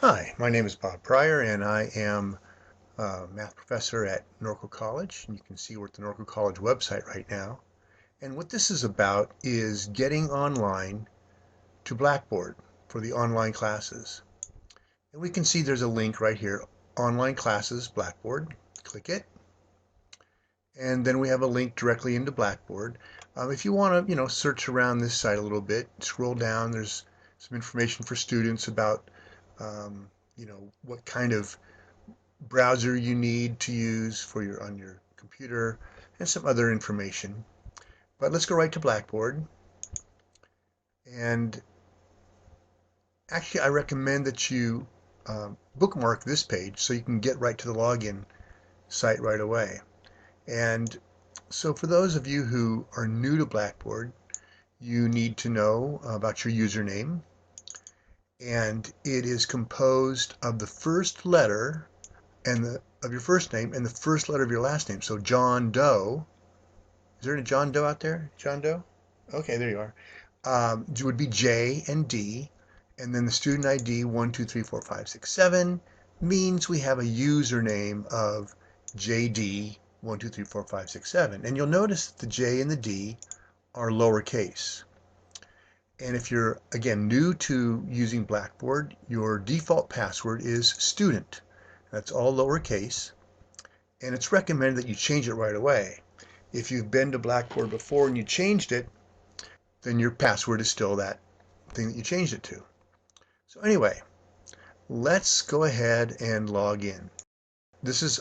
Hi, my name is Bob Pryor, and I am a math professor at Norco College. And you can see we're at the Norco College website right now. And what this is about is getting online to Blackboard for the online classes. And we can see there's a link right here, Online Classes Blackboard. Click it. And then we have a link directly into Blackboard. If you want to, search around this site a little bit, scroll down. There's some information for students about, what kind of browser you need to use for on your computer and some other information. But let's go right to Blackboard. And actually, I recommend that you bookmark this page so you can get right to the login site right away. And so for those of you who are new to Blackboard, you need to know about your username. And it is composed of the first letter of your first name and the first letter of your last name. So John Doe. Is there a John Doe out there? John Doe? Okay, there you are. It would be J and D, and then the student ID 1234567 means we have a username of JD 1234567. And you'll notice that the J and the D are lowercase. And if you're, again, new to using Blackboard, your default password is student. That's all lowercase, and it's recommended that you change it right away. If you've been to Blackboard before and you changed it, then your password is still that thing that you changed it to. So anyway, let's go ahead and log in.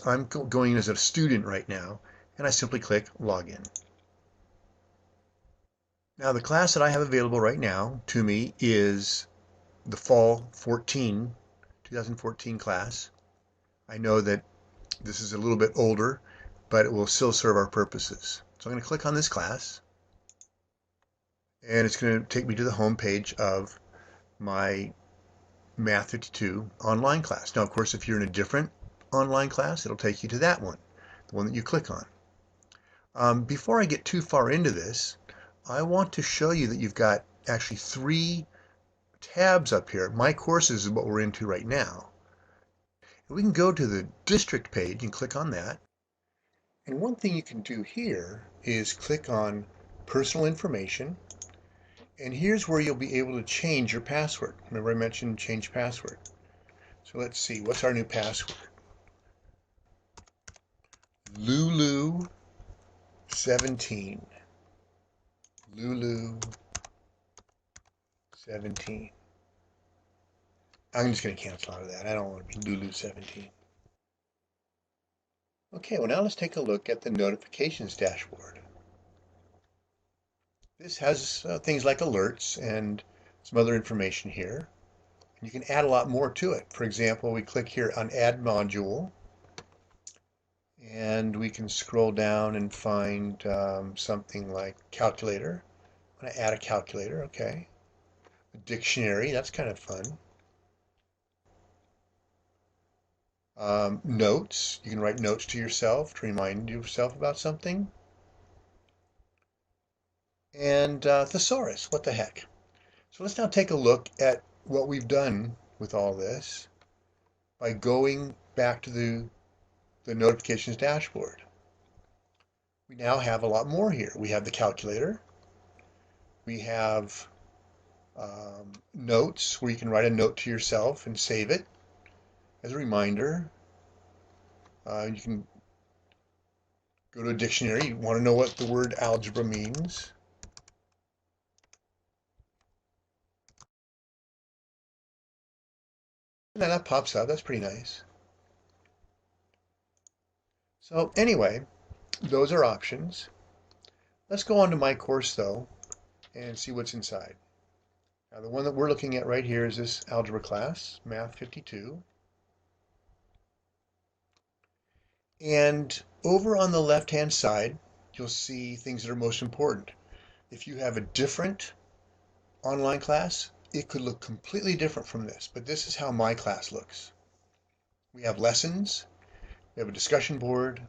I'm going as a student right now, and I simply click Login. Now the class that I have available right now to me is the Fall 2014 class. I know that this is a little bit older, but it will still serve our purposes. So I'm going to click on this class, and it's going to take me to the home page of my Math 52 online class. Now, of course, if you're in a different online class, it'll take you to that one, the one that you click on. Before I get too far into this, I want to show you that you've got actually 3 tabs up here. My courses is what we're into right now. And we can go to the district page and click on that. And one thing you can do here is click on personal information. And here's where you'll be able to change your password. Remember I mentioned change password. So let's see, what's our new password? Lulu 17. Lulu 17. I'm just going to cancel out of that. I don't want to be Lulu 17. Okay, well now let's take a look at the notifications dashboard. This has things like alerts and some other information here. You can add a lot more to it. For example, we click here on Add Module, and we can scroll down and find something like calculator. I'm going to add a calculator, okay. A dictionary, that's kind of fun. Notes, you can write notes to yourself to remind yourself about something. And thesaurus, what the heck. So let's now take a look at what we've done with all this by going back to the notifications dashboard. We now have a lot more here. We have the calculator. We have notes where you can write a note to yourself and save it as a reminder. You can go to a dictionary. You want to know what the word algebra means. And then that pops up. That's pretty nice. So anyway, those are options. Let's go on to my course though and see what's inside. Now the one that we're looking at right here is this algebra class, Math 52. And over on the left-hand side, you'll see things that are most important. If you have a different online class, it could look completely different from this, but this is how my class looks. We have lessons, we have a discussion board,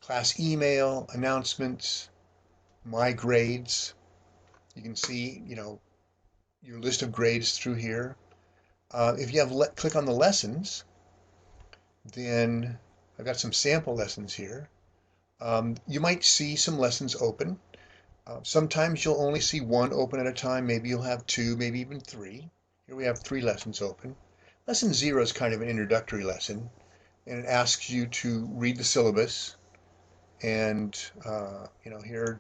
class email, announcements, my grades. You can see, your list of grades through here. If you have click on the lessons, then I've got some sample lessons here. You might see some lessons open. Sometimes you'll only see one open at a time. Maybe you'll have two, maybe even three. Here we have 3 lessons open. Lesson 0 is kind of an introductory lesson, and it asks you to read the syllabus. And here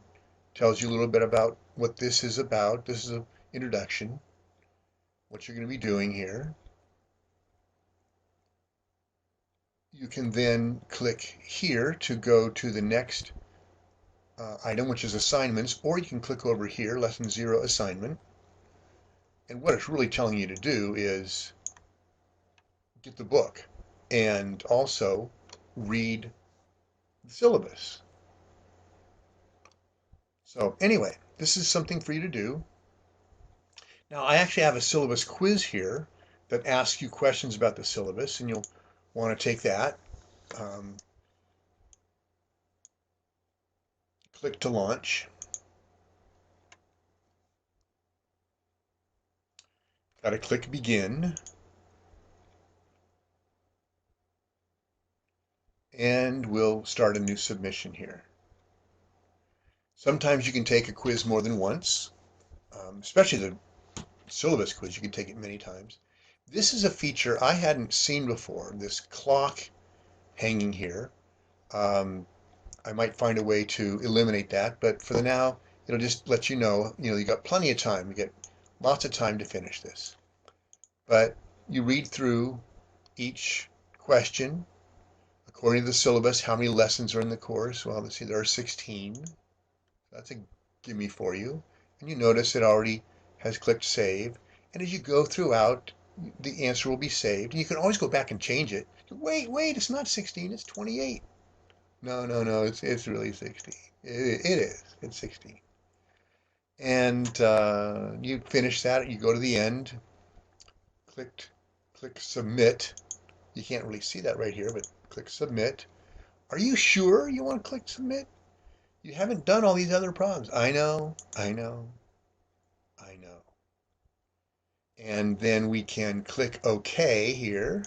tells you a little bit about what this is about. This is an introduction, what you're going to be doing here. You can then click here to go to the next item, which is assignments, or you can click over here, lesson 0 assignment. And what it's really telling you to do is get the book and also read the syllabus. So anyway, this is something for you to do. Now I actually have a syllabus quiz here that asks you questions about the syllabus, and you'll want to take that. Click to launch. Got to click begin. And we'll start a new submission here. Sometimes you can take a quiz more than once, especially the syllabus quiz. You can take it many times. This is a feature I hadn't seen before, this clock hanging here. I might find a way to eliminate that, but for the now, it'll just let you know, you got plenty of time. You get lots of time to finish this. But you read through each question according to the syllabus. How many lessons are in the course? Well, let's see, there are 16. That's a gimme for you. And you notice it already has clicked save. And as you go throughout, the answer will be saved. And you can always go back and change it. Wait, it's not 16, it's 28. No, it's really 16. It is. It's 16. And you finish that. You go to the end. Click submit. You can't really see that right here, but click submit. Are you sure you want to click submit? You haven't done all these other problems. I know. And then we can click OK here,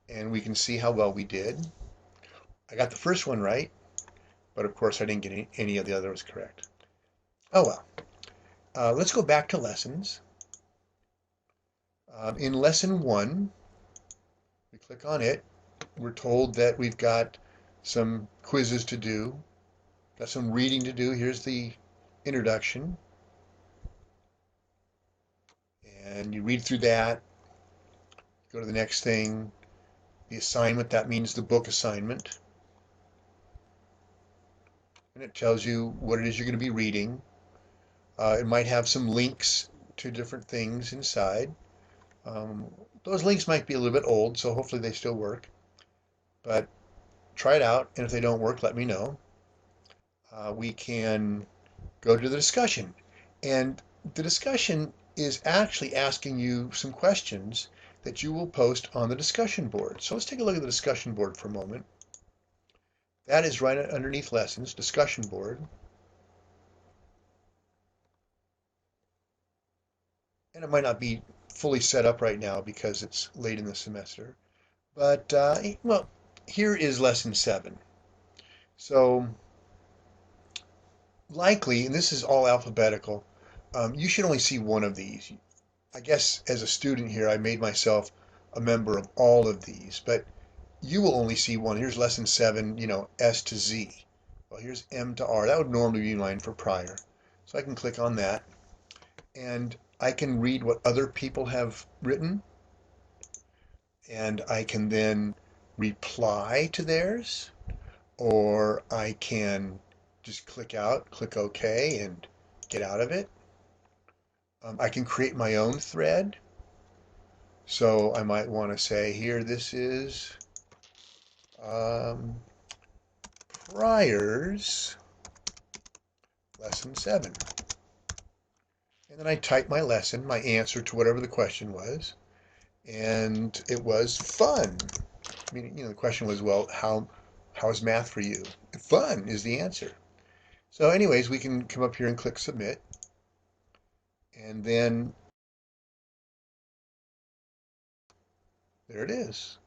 and we can see how well we did. I got the first one right, but of course I didn't get any of the others correct. Oh well. Let's go back to lessons. In lesson 1, we click on it. We're told that we've got some quizzes to do, got some reading to do. Here's the introduction. And you read through that, go to the next thing, the assignment. That means the book assignment. And it tells you what it is you're going to be reading. It might have some links to different things inside. Those links might be a little bit old, so hopefully they still work. But try it out, and if they don't work, let me know. We can go to the discussion. And the discussion is actually asking you some questions that you will post on the discussion board. So let's take a look at the discussion board for a moment. That is right underneath lessons, discussion board. And it might not be fully set up right now because it's late in the semester. But, well, here is lesson 7. So likely, and this is all alphabetical, you should only see one of these. I guess as a student here, I made myself a member of all of these, but you will only see one. Here's lesson 7, S to Z. Well, here's M to R. That would normally be mine for prior. So I can click on that, and I can read what other people have written, and I can then reply to theirs, or I can just click OK, and get out of it. I can create my own thread. So I might want to say here, this is priors lesson 7. And then I type my lesson, my answer to whatever the question was. And it was fun. I mean, the question was, well, how is math for you? Fun is the answer. So anyways, we can come up here and click submit. And then There it is.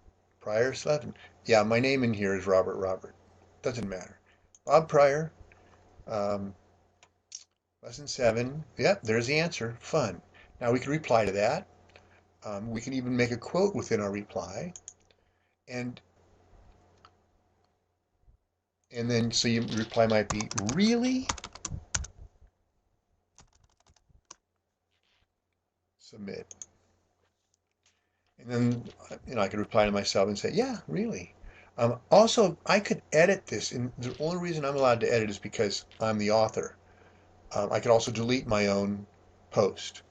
Pryor 11. Yeah, my name in here is Robert. Doesn't matter. Bob Pryor, um, lesson 7. Yep, there's the answer. Fun. Now we can reply to that. We can even make a quote within our reply. And then so your reply might be, really? Submit. And then I could reply to myself and say, yeah, really. Also, I could edit this, and the only reason I'm allowed to edit is because I'm the author. I could also delete my own post.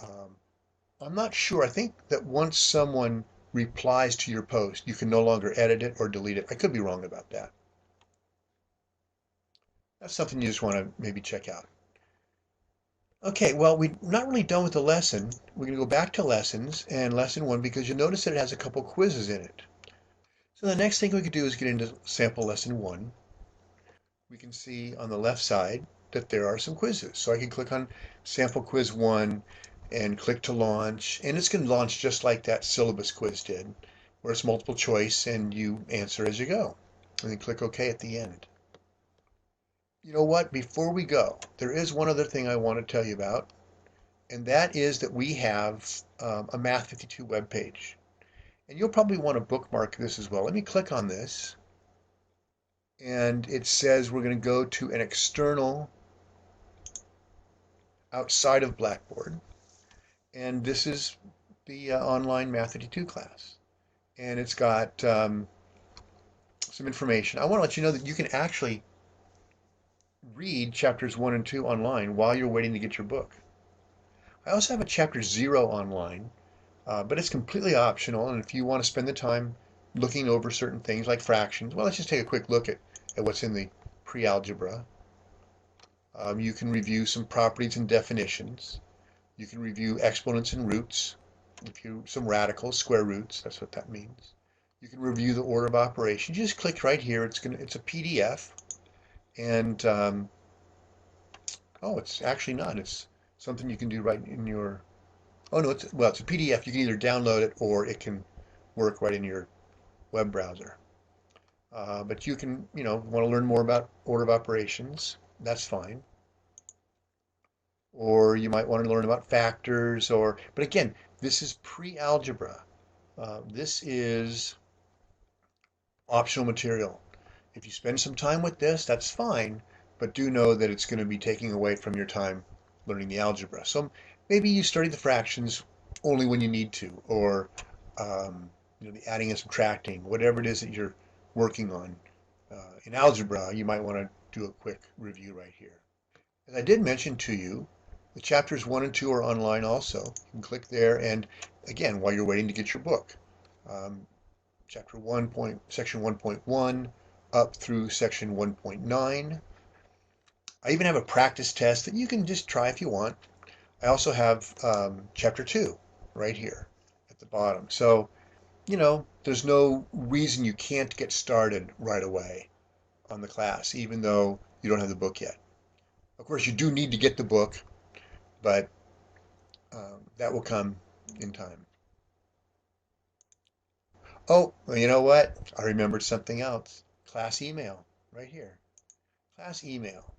Um, I'm not sure. I think that once someone replies to your post, you can no longer edit it or delete it. I could be wrong about that. That's something you just want to maybe check out. Okay, well, we're not really done with the lesson. We're going to go back to lessons and lesson 1 because you'll notice that it has a couple quizzes in it. So the next thing we could do is get into sample lesson 1. We can see on the left side that there are some quizzes. So I can click on sample quiz 1 and click to launch, and it's going to launch just like that syllabus quiz did, where it's multiple choice and you answer as you go. And then click OK at the end. You know what? Before we go, there is one other thing I want to tell you about, and that is that we have a Math 52 webpage. And you'll probably want to bookmark this as well. Let me click on this, and it says we're going to go to an external outside of Blackboard, and this is the online Math 52 class. And it's got some information. I want to let you know that you can actually read chapters 1 and 2 online while you're waiting to get your book. I also have a chapter 0 online, but it's completely optional, and if you want to spend the time looking over certain things like fractions, well, let's just take a quick look at what's in the pre-algebra. You can review some properties and definitions. You can review exponents and roots, some radicals, square roots, that's what that means. You can review the order of operations. You just click right here. It's a PDF, and oh, it's actually not. It's something you can do right in your. Oh no, it's a PDF. You can either download it or it can work right in your web browser. But you can, want to learn more about order of operations. That's fine. Or you might want to learn about factors, but again, this is pre-algebra. This is optional material. If you spend some time with this, that's fine, but do know that it's going to be taking away from your time learning the algebra. So maybe you study the fractions only when you need to, or the adding and subtracting, whatever it is that you're working on. In algebra, you might want to do a quick review right here. As I did mention to you, the chapters 1 and 2 are online also. You can click there, and again, while you're waiting to get your book, chapter 1, section 1.1 up through section 1.9. I even have a practice test that you can just try if you want. I also have chapter 2 right here at the bottom. So, there's no reason you can't get started right away on the class, even though you don't have the book yet. Of course, you do need to get the book, but that will come in time. Oh, well, you know what? I remembered something else. Class email, right here. Class email.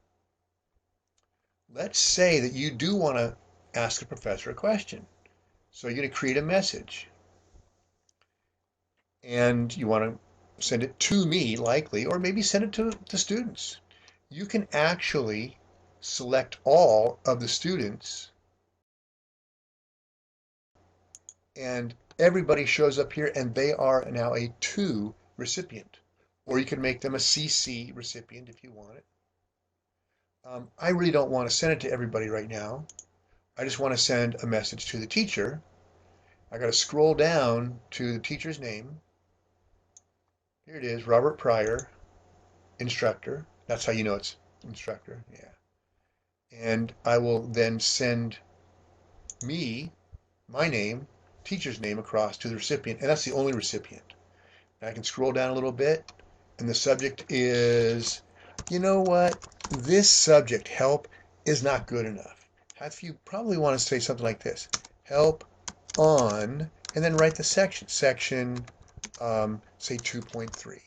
Let's say that you do want to ask a professor a question. So you're going to create a message. And you want to send it to me, likely, or maybe send it to the students. You can actually select all of the students, and everybody shows up here, and they are now a to recipient. Or you can make them a CC recipient if you want it. I really don't want to send it to everybody right now. I just want to send a message to the teacher. I got to scroll down to the teacher's name. Here it is, Robert Pryor, instructor. That's how you know it's instructor, yeah. And I will then send my name, teacher's name, across to the recipient, and that's the only recipient. And I can scroll down a little bit, and the subject is, you know what? This subject, help, is not good enough. You probably want to say something like this: help on, and then write the section, say 2.3,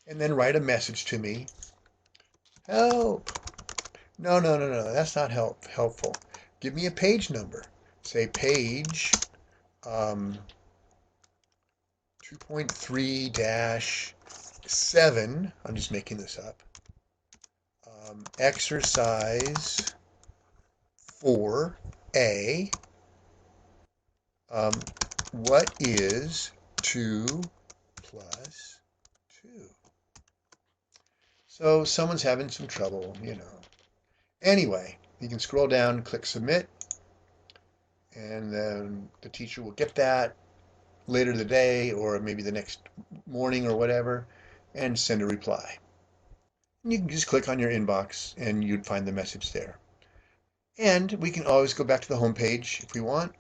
and then write a message to me. Help! No, no, no, no, that's not helpful. Give me a page number. Say page 2.3-7. I'm just making this up. Exercise 4A. What is 2 plus 2? So someone's having some trouble, you know. Anyway, you can scroll down, click submit, and then the teacher will get that later in the day or maybe the next morning or whatever and send a reply. And you can just click on your inbox and you'd find the message there. And we can always go back to the home page if we want.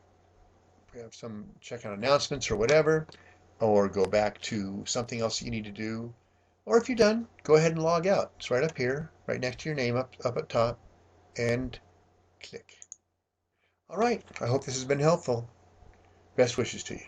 We have some check out announcements or whatever, or go back to something else that you need to do. Or if you're done, go ahead and log out. It's right up here, right next to your name up at top, and click. All right, I hope this has been helpful. Best wishes to you.